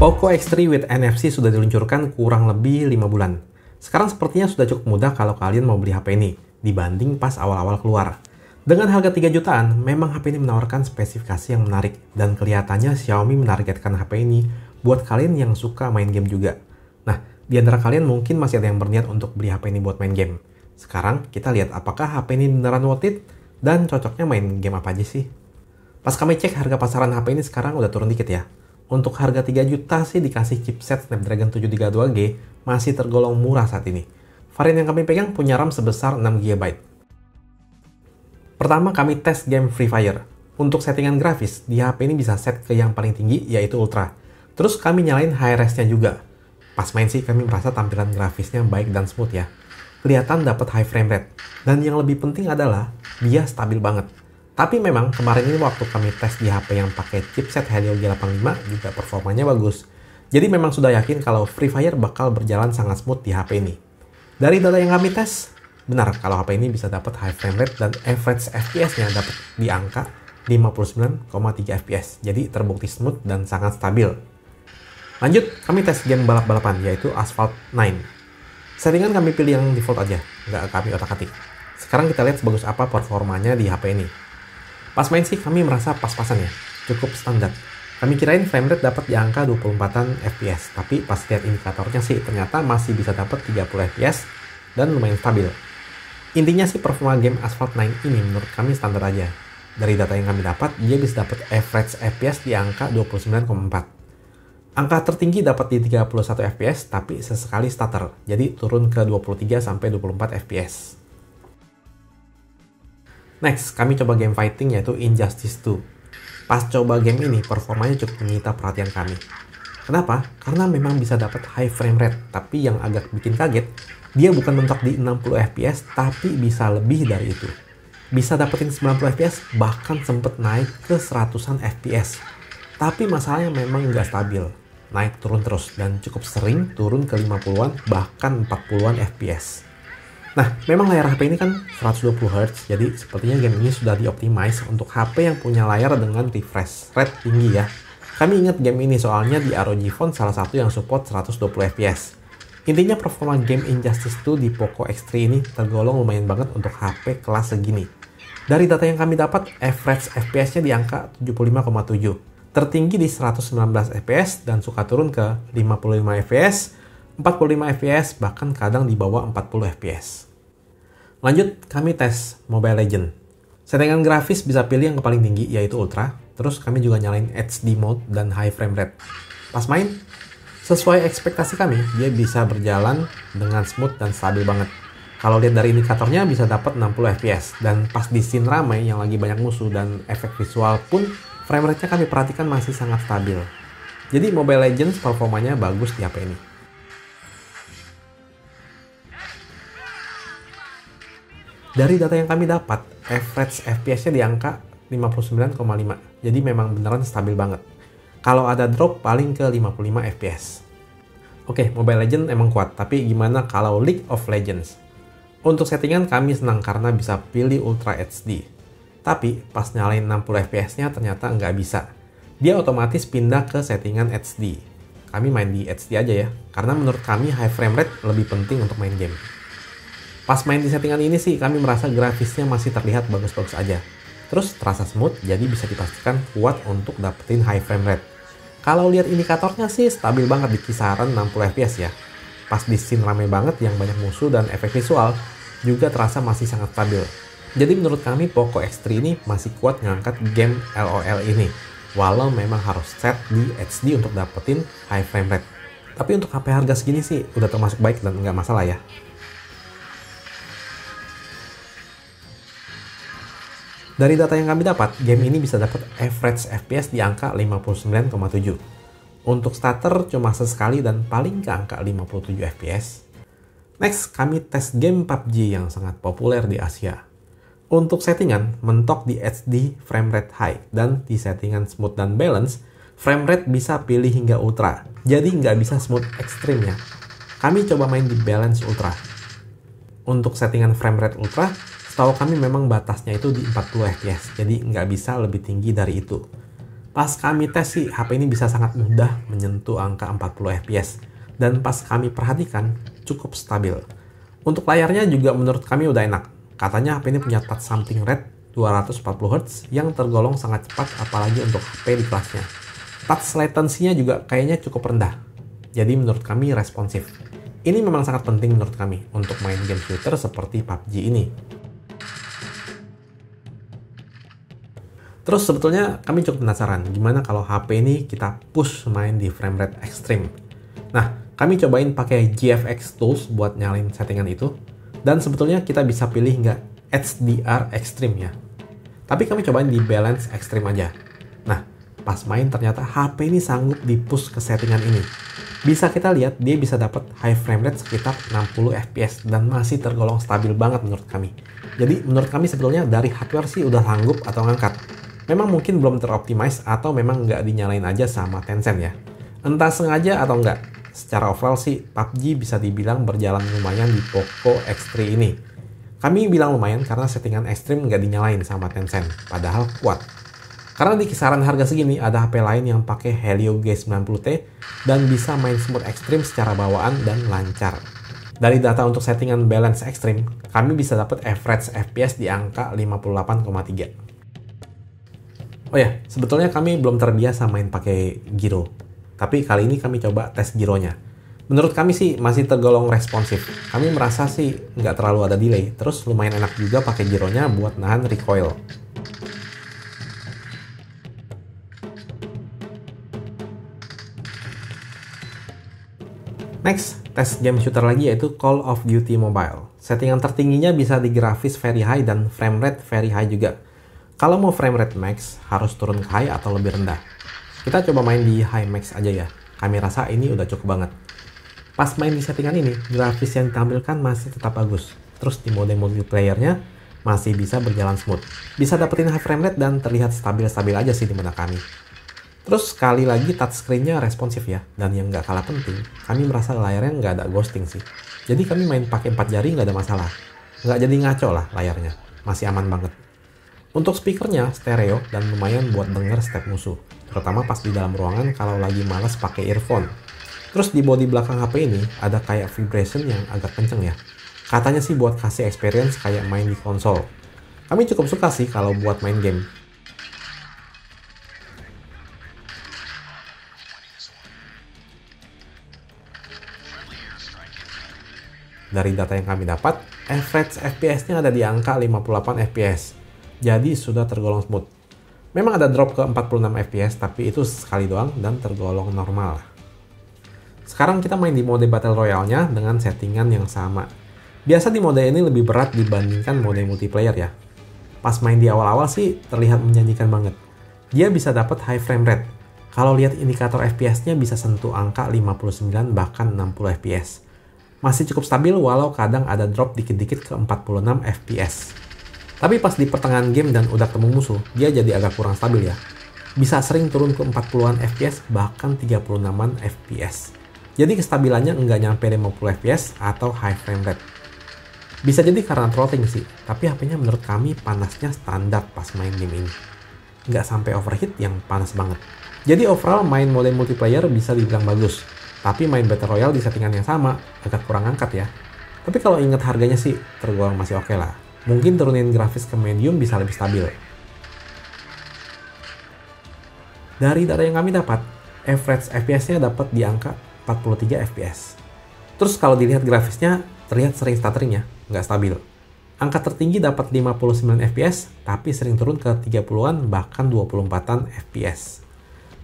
Poco X3 with NFC sudah diluncurkan kurang lebih 5 bulan. Sekarang sepertinya sudah cukup mudah kalau kalian mau beli HP ini, dibanding pas awal-awal keluar. Dengan harga 3 jutaan, memang HP ini menawarkan spesifikasi yang menarik, dan kelihatannya Xiaomi menargetkan HP ini buat kalian yang suka main game juga. Nah, di antara kalian mungkin masih ada yang berniat untuk beli HP ini buat main game. Sekarang kita lihat apakah HP ini beneran worth it, dan cocoknya main game apa aja sih. Pas kami cek harga pasaran HP ini sekarang udah turun dikit ya. Untuk harga 3 juta sih dikasih chipset Snapdragon 732G masih tergolong murah saat ini. Varian yang kami pegang punya RAM sebesar 6GB. Pertama kami tes game Free Fire. Untuk settingan grafis, di HP ini bisa set ke yang paling tinggi yaitu Ultra. Terus kami nyalain high-res-nya juga. Pas main sih kami merasa tampilan grafisnya baik dan smooth ya. Kelihatan dapat high frame rate. Dan yang lebih penting adalah dia stabil banget. Tapi memang kemarin ini waktu kami tes di HP yang pakai chipset Helio G85 juga performanya bagus. Jadi memang sudah yakin kalau Free Fire bakal berjalan sangat smooth di HP ini. Dari data yang kami tes, benar kalau HP ini bisa dapat high frame rate dan average FPS-nya dapat di angka 59,3 FPS. Jadi terbukti smooth dan sangat stabil. Lanjut, kami tes game balap-balapan yaitu Asphalt 9. Settingan kami pilih yang default aja, nggak kami otak-atik. Sekarang kita lihat sebagus apa performanya di HP ini. Pas main sih kami merasa pas-pasan ya, cukup standar. Kami kirain frame rate dapat di angka 24-an FPS, tapi pas lihat indikatornya sih ternyata masih bisa dapat 30 FPS dan lumayan stabil. Intinya sih performa game Asphalt 9 ini menurut kami standar aja. Dari data yang kami dapat, dia bisa dapat average FPS di angka 29,4. Angka tertinggi dapat di 31 FPS, tapi sesekali stutter, jadi turun ke 23-24 FPS. Next, kami coba game fighting yaitu Injustice 2. Pas coba game ini, performanya cukup menyita perhatian kami. Kenapa? Karena memang bisa dapat high frame rate, tapi yang agak bikin kaget, dia bukan mentok di 60 FPS, tapi bisa lebih dari itu. Bisa dapetin 90 FPS, bahkan sempet naik ke 100-an FPS. Tapi masalahnya memang nggak stabil, naik turun terus, dan cukup sering turun ke 50-an, bahkan 40-an FPS. Nah, memang layar HP ini kan 120Hz, jadi sepertinya game ini sudah dioptimize untuk HP yang punya layar dengan refresh rate tinggi ya. Kami ingat game ini soalnya di ROG Phone salah satu yang support 120 FPS. Intinya performa game Injustice 2 di Poco X3 ini tergolong lumayan banget untuk HP kelas segini. Dari data yang kami dapat, average FPS-nya di angka 75,7. Tertinggi di 119 FPS dan suka turun ke 55 FPS, 45 FPS, bahkan kadang di bawah 40 FPS. Lanjut, kami tes Mobile Legends. Settingan grafis bisa pilih yang paling tinggi, yaitu Ultra. Terus kami juga nyalain HD mode dan high frame rate. Pas main, sesuai ekspektasi kami, dia bisa berjalan dengan smooth dan stabil banget. Kalau lihat dari indikatornya bisa dapat 60 FPS. Dan pas di scene ramai yang lagi banyak musuh dan efek visual pun, frame rate-nya kami perhatikan masih sangat stabil. Jadi Mobile Legends performanya bagus di HP ini. Dari data yang kami dapat, average FPS-nya di angka 59,5. Jadi memang beneran stabil banget. Kalau ada drop paling ke 55 FPS. Oke, Mobile Legends emang kuat, tapi gimana kalau League of Legends? Untuk settingan kami senang karena bisa pilih Ultra HD. Tapi pas nyalain 60 FPS-nya ternyata nggak bisa. Dia otomatis pindah ke settingan HD. Kami main di HD aja ya, karena menurut kami high frame rate lebih penting untuk main game. Pas main di settingan ini sih kami merasa grafisnya masih terlihat bagus-bagus aja. Terus terasa smooth, jadi bisa dipastikan kuat untuk dapetin high frame rate. Kalau lihat indikatornya sih stabil banget di kisaran 60 FPS ya. Pas di scene rame banget yang banyak musuh dan efek visual, juga terasa masih sangat stabil. Jadi menurut kami Poco X3 ini masih kuat ngangkat game LOL ini. Walau memang harus set di HD untuk dapetin high frame rate. Tapi untuk HP harga segini sih udah termasuk baik dan nggak masalah ya. Dari data yang kami dapat, game ini bisa dapat average FPS di angka 59,7. Untuk starter cuma sesekali dan paling ke angka 57 FPS. Next, kami tes game PUBG yang sangat populer di Asia. Untuk settingan, mentok di HD frame rate high dan di settingan smooth dan balance, frame rate bisa pilih hingga ultra. Jadi nggak bisa smooth ekstrim ya. Kami coba main di balance ultra. Untuk settingan frame rate ultra, setahu kami memang batasnya itu di 40 fps, jadi nggak bisa lebih tinggi dari itu. Pas kami tes sih, HP ini bisa sangat mudah menyentuh angka 40 fps. Dan pas kami perhatikan, cukup stabil. Untuk layarnya juga menurut kami udah enak. Katanya HP ini punya touch sampling rate 240 Hz yang tergolong sangat cepat apalagi untuk HP di kelasnya. Touch latency-nya juga kayaknya cukup rendah. Jadi menurut kami responsif. Ini memang sangat penting menurut kami untuk main game shooter seperti PUBG ini. Terus sebetulnya kami cukup penasaran gimana kalau HP ini kita push main di frame rate ekstrim. Nah, kami cobain pakai GFX Tools buat nyalin settingan itu. Dan sebetulnya kita bisa pilih nggak HDR Extreme ya. Tapi kami cobain di balance Extreme aja. Nah, pas main ternyata HP ini sanggup di push ke settingan ini. Bisa kita lihat dia bisa dapat high frame rate sekitar 60 fps dan masih tergolong stabil banget menurut kami. Jadi menurut kami sebetulnya dari hardware sih udah sanggup atau ngangkat. Memang mungkin belum teroptimize atau memang nggak dinyalain aja sama Tencent ya. Entah sengaja atau nggak. Secara overall sih PUBG bisa dibilang berjalan lumayan di Poco X3 ini. Kami bilang lumayan karena settingan ekstrim nggak dinyalain sama Tencent, padahal kuat. Karena di kisaran harga segini ada HP lain yang pakai Helio G90T dan bisa main smooth ekstrim secara bawaan dan lancar. Dari data untuk settingan balance ekstrim, kami bisa dapat average FPS di angka 58,3. Oh ya, sebetulnya kami belum terbiasa main pakai gyro. Tapi kali ini kami coba tes gyronya. Menurut kami sih masih tergolong responsif. Kami merasa sih nggak terlalu ada delay. Terus lumayan enak juga pakai gyronya buat nahan recoil. Next, tes game shooter lagi yaitu Call of Duty Mobile. Settingan tertingginya bisa di grafis very high dan frame rate very high juga. Kalau mau frame rate max, harus turun ke high atau lebih rendah. Kita coba main di high max aja ya. Kami rasa ini udah cukup banget. Pas main di settingan ini, grafis yang ditampilkan masih tetap bagus. Terus di mode multiplayer-nya masih bisa berjalan smooth. Bisa dapetin high frame rate dan terlihat stabil-stabil aja sih di mata kami. Terus sekali lagi touchscreen-nya responsif ya. Dan yang nggak kalah penting, kami merasa layarnya nggak ada ghosting sih. Jadi kami main pakai 4 jari nggak ada masalah. Nggak jadi ngaco lah layarnya. Masih aman banget. Untuk speakernya stereo dan lumayan buat denger step musuh. Terutama pas di dalam ruangan kalau lagi males pakai earphone. Terus di bodi belakang HP ini ada kayak vibration yang agak kenceng ya. Katanya sih buat kasih experience kayak main di konsol. Kami cukup suka sih kalau buat main game. Dari data yang kami dapat, average FPS-nya ada di angka 58 fps. Jadi sudah tergolong smooth. Memang ada drop ke 46 fps, tapi itu sekali doang dan tergolong normal. Sekarang kita main di mode Battle Royale-nya dengan settingan yang sama. Biasa di mode ini lebih berat dibandingkan mode multiplayer ya. Pas main di awal-awal sih terlihat menjanjikan banget. Dia bisa dapat high frame rate. Kalau lihat indikator FPS-nya bisa sentuh angka 59 bahkan 60 fps. Masih cukup stabil walau kadang ada drop dikit-dikit ke 46 fps. Tapi pas di pertengahan game dan udah ketemu musuh, dia jadi agak kurang stabil ya. Bisa sering turun ke 40-an fps bahkan 36-an fps. Jadi kestabilannya nggak nyampe 50 fps atau high frame rate. Bisa jadi karena throttling sih, tapi HP-nya menurut kami panasnya standar pas main game ini. Nggak sampai overheat yang panas banget. Jadi overall main mode multiplayer bisa dibilang bagus. Tapi main Battle Royale di settingan yang sama agak kurang angkat ya. Tapi kalau inget harganya sih tergolong masih oke lah. Mungkin turunin grafis ke medium bisa lebih stabil. Dari data yang kami dapat, average FPS-nya dapat di angka 43 fps. Terus kalau dilihat grafisnya, terlihat sering stuttering ya, nggak stabil. Angka tertinggi dapat 59 fps, tapi sering turun ke 30-an bahkan 24-an fps.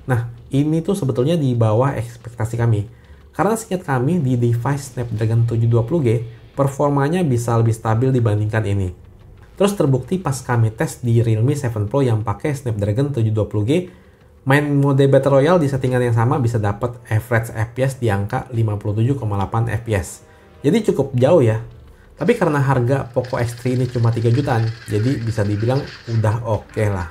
Nah, ini tuh sebetulnya di bawah ekspektasi kami. Karena seingat kami di device Snapdragon 720G, performanya bisa lebih stabil dibandingkan ini. Terus terbukti pas kami tes di Realme 7 Pro yang pakai Snapdragon 720G, main mode Battle Royale di settingan yang sama bisa dapat average FPS di angka 57,8 fps. Jadi cukup jauh ya. Tapi karena harga Poco X3 ini cuma 3 jutaan, jadi bisa dibilang udah oke lah.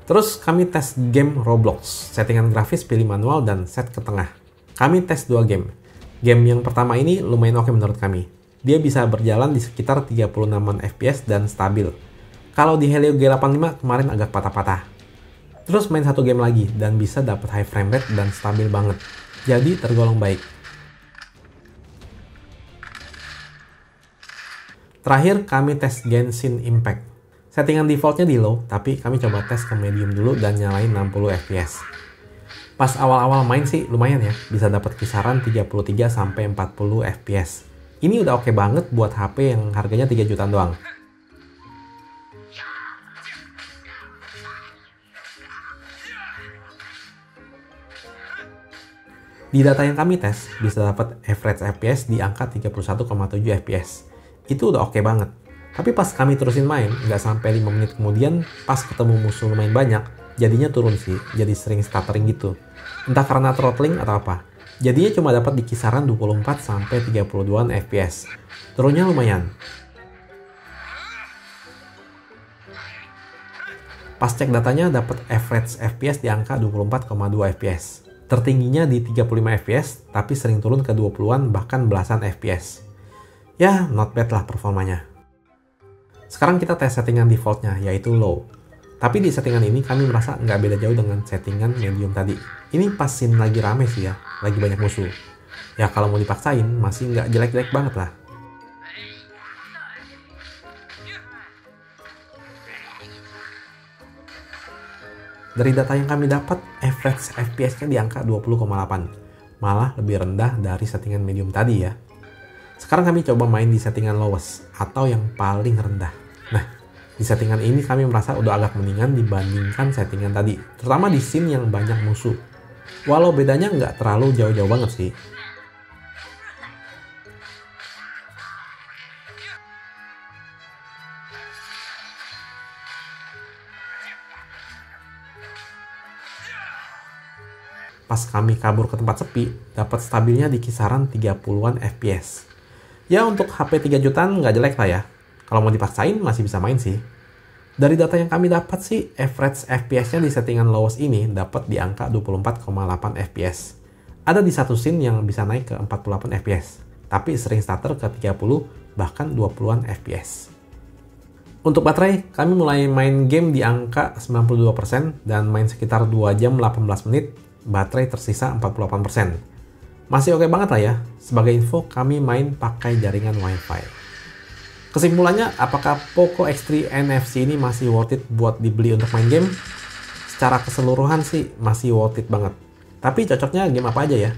Terus kami tes game Roblox, settingan grafis pilih manual dan set ke tengah. Kami tes 2 game. Game yang pertama ini lumayan oke menurut kami. Dia bisa berjalan di sekitar 36an fps dan stabil. Kalau di Helio G85 kemarin agak patah-patah. Terus main satu game lagi dan bisa dapat high frame rate dan stabil banget. Jadi tergolong baik. Terakhir kami tes Genshin Impact. Settingan defaultnya di low, tapi kami coba tes ke medium dulu dan nyalain 60 fps. Pas awal-awal main sih lumayan ya, bisa dapat kisaran 33 sampai 40 fps. Ini udah oke banget buat HP yang harganya 3 jutaan doang. Di data yang kami tes, bisa dapat average FPS di angka 31,7 fps. Itu udah oke banget. Tapi pas kami terusin main, nggak sampai 5 menit kemudian, pas ketemu musuh lumayan banyak, jadinya turun sih, jadi sering stuttering gitu. Entah karena throttling atau apa. Jadinya cuma dapat di kisaran 24 sampai 32 fps. Turunnya lumayan. Pas cek datanya dapat average FPS di angka 24,2 fps. Tertingginya di 35 fps, tapi sering turun ke 20-an bahkan belasan fps. Ya, not bad lah performanya. Sekarang kita tes settingan defaultnya, yaitu low. Tapi di settingan ini kami merasa nggak beda jauh dengan settingan medium tadi. Ini pas scene lagi rame sih ya, lagi banyak musuh. Ya kalau mau dipaksain, masih nggak jelek-jelek banget lah. Dari data yang kami dapat, average FPS-nya di angka 20,8. Malah lebih rendah dari settingan medium tadi ya. Sekarang kami coba main di settingan lowest, atau yang paling rendah. Nah, di settingan ini kami merasa udah agak mendingan dibandingkan settingan tadi, terutama di scene yang banyak musuh. Walau bedanya nggak terlalu jauh-jauh banget sih. Pas kami kabur ke tempat sepi, dapat stabilnya di kisaran 30-an fps. Ya untuk HP 3 jutaan nggak jelek lah ya. Kalau mau dipaksain masih bisa main sih. Dari data yang kami dapat sih, average FPS-nya di settingan lowest ini dapat di angka 24,8 fps. Ada di satu scene yang bisa naik ke 48 fps, tapi sering stutter ke 30 bahkan 20-an fps. Untuk baterai, kami mulai main game di angka 92% dan main sekitar 2 jam 18 menit, baterai tersisa 48%. Masih oke banget lah ya. Sebagai info, kami main pakai jaringan WiFi. Kesimpulannya, apakah Poco X3 NFC ini masih worth it buat dibeli untuk main game? Secara keseluruhan sih masih worth it banget. Tapi cocoknya game apa aja ya?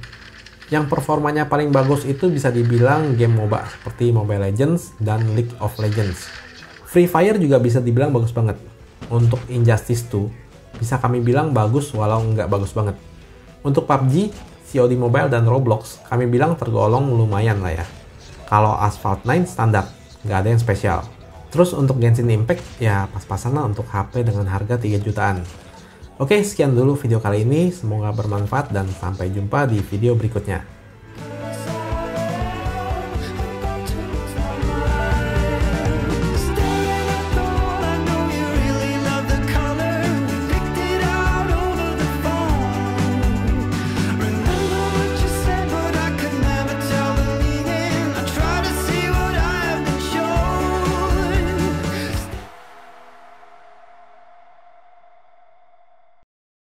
Yang performanya paling bagus itu bisa dibilang game MOBA seperti Mobile Legends dan League of Legends. Free Fire juga bisa dibilang bagus banget. Untuk Injustice 2, bisa kami bilang bagus walau nggak bagus banget. Untuk PUBG, COD Mobile, dan Roblox, kami bilang tergolong lumayan lah ya. Kalau Asphalt 9 standar, nggak ada yang spesial. Terus untuk Genshin Impact, ya pas-pasan lah untuk HP dengan harga 3 jutaan. Oke, sekian dulu video kali ini. Semoga bermanfaat dan sampai jumpa di video berikutnya.